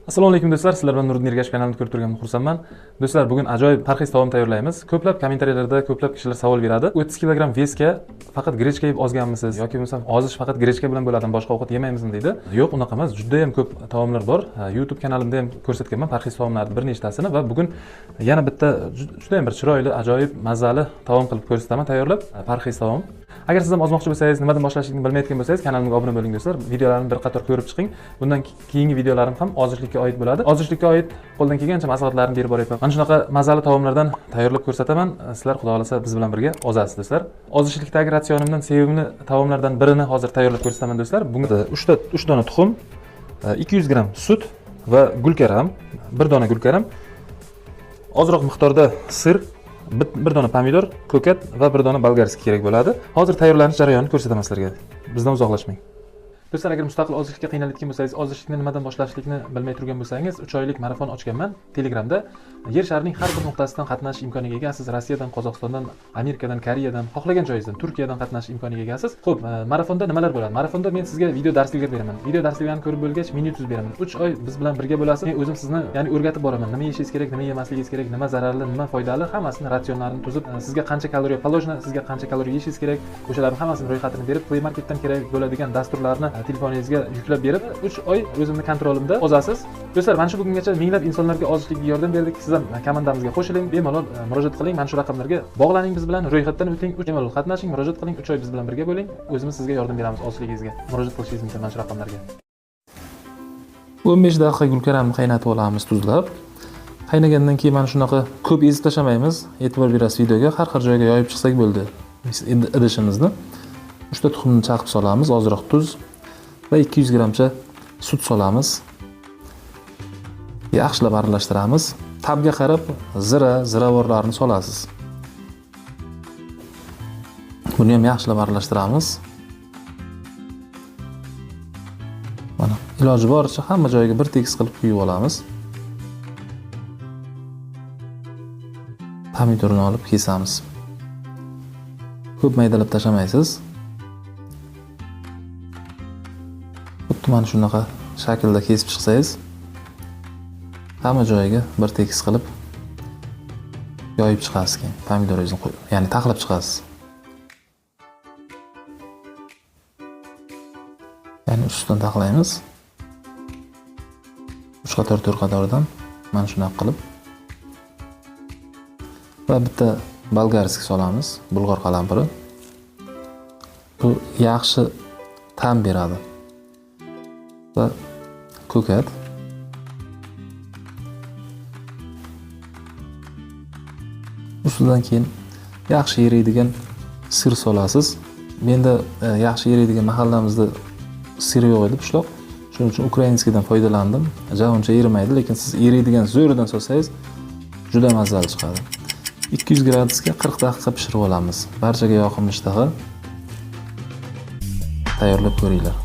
Assalomu alaykum do'stlar, sizlar bilan Nuriddin Ergashev kanalini ko'rib turganimdan xursandman. Do'stlar, bugun ajoyib parhez taom tayyorlaymiz. Ko'plab kommentariyalarda ko'plab kishilar savol beradi. 30 kg vesga faqat grechka yeb ozganmisiz yoki bo'lmasa ozish faqat grechka bilan bo'ladimi, boshqa ovqat yemaymizmi deydi. Yo'q, unaqa emas. Juda ham ko'p taomlar bor. YouTube kanalimda ham ko'rsatganman parhez taomlarning bir nechtasini va bugun yana bitta juda ham bir chiroyli, ajoyib, mazali taom qilib ko'rsataman tayyorlab. Parhez taom. Agar siz ham ozmoqchi bo'lsangiz, nimadan boshlashni bilmayotgan bo'lsangiz, kanalimga obuna bo'ling do'stlar. Videolarimni bir qator ko'rib chiqing. Bundan keyingi videolarim ham ozishlikka oid bo'ladi. Ozishlikka oid qo'ldan kelgancha maslahatlarni berib boryapman. Mana shunaqa mazali taomlardan tayyorlab ko'rsataman. Sizlar xudo xolasa biz bilan birga ozasiz do'stlar. Ozishlikdagi ratsionimdan sevimli taomlardan birini hozir tayyorlab ko'rsataman do'stlar. Bunga 3 dona tuxum, 200 gram sut va gulkaram, 1 dona gulkaram, ozroq miqdorda sir, bir dona pomidor, ko'kat va 1 dona bolgarskiy kerak bo'ladi. Hozir tayyorlanish jarayonini ko'rsataman sizlarga. Bizdan uzoqlashmang. Do'stlar, agar mustaqil ozishlikka qiynalayotgan bo'lsangiz, ozishlikni nimadan boshlashlikni bilmay turgan bo'lsangiz, 3 oylik marafon ochganman Telegramda. Yer sharining har bir nuqtasidan qatnashish imkoniga egasiz. Rossiyadan, Qozog'istondan, Amerikadan, Koreyadan, xohlagan joyingizdan, Turkiyadan qatnashish imkoniga egasiz. Xo'p, marafonda nimalar bo'ladi? Marafonda men sizga video darsliklar beraman. Video darsliklarni ko'rib bo'lgach, menyu tuzib beraman. 3 oy biz bilan birga bo'lasiz. Men o'zim sizni, ya'ni o'rgatib boraman. Nima yeyishingiz kerak, nima yemasligingiz kerak, nima zararli, nima foydali, hammasini ratsionlarini tuzib, sizga qancha kaloriya положено, sizga qancha kaloriya yeyishingiz kerak, o'shalarning hammasini ro'yxatini berib, Play Marketdan kerak bo'ladigan dasturlarni telefoningizga yuklab berib 3 oy o'zimni kontrolimda ozasiz. Do'stlar, mana shu bugungacha minglab insonlarga ozishlikka yordam berdik. Siz ham komandamizga qo'shiling, bemalol murojaat qiling, mana shu raqamlarga bog'laning biz bilan, ro'yxatdan o'ting, bemalol qatnashing, murojaat qiling, 3 oy biz bilan birga bo'ling. O'zimiz sizga yordam beramiz ozishligingizga. Murojaat qilishingiz mumkin mana shu raqamlarga. 15 daqiqa gulkaramni qaynatib olamiz tuzlab. Qaynagandan keyin mana shunaqa ko'p ezib tashlamaymiz. E'tibor berasiz videoga, har xil joyga yoyib chiqsak bo'ldi. Idishimizni 3 ta tuxumni chaqib solamiz, ozroq tuz va 200 gramcha sut solamiz. Yaxshilab aralashtiramiz. Tabga qarab ziravorlarni solasiz. Buni ham yaxshilab aralashtiramiz. Mana, iloji boricha hamma joyiga bir tekis qilib quyib olamiz. Pomidorni olib kesamiz. Ko'p maydalab tashlamaysiz. Xuddi mana shunaqa shaklda kesib chiqsangiz, hamma joyiga bir tekis qilib yoyib chiqasiz keyin. Pomidoringizni qo'yib, ya'ni taxlab chiqasiz. Ya'ni ustidan taxlaymiz. 3 qator 4 qatordan mana shunaqa qilib va bitta bolgarskiy solamiz, bulg'or qalampiri. Bu yaxshi ta'm beradi. Va ko'kat. Ustidan keyin yaxshi eriydigan sir solasiz. Menda yaxshi eriydigan mahallamizda sir yo'q edi, pishloq. Shuning uchun ukrainskiydan foydalandim. Uncha erimaydi, lekin siz eriydigan zo'ridan solsangiz juda mazali chiqadi. 200 gradusga 40 daqiqa pishirib olamiz. Barchaga yoqimli ishtaha. Tayyorlab ko'ringlar.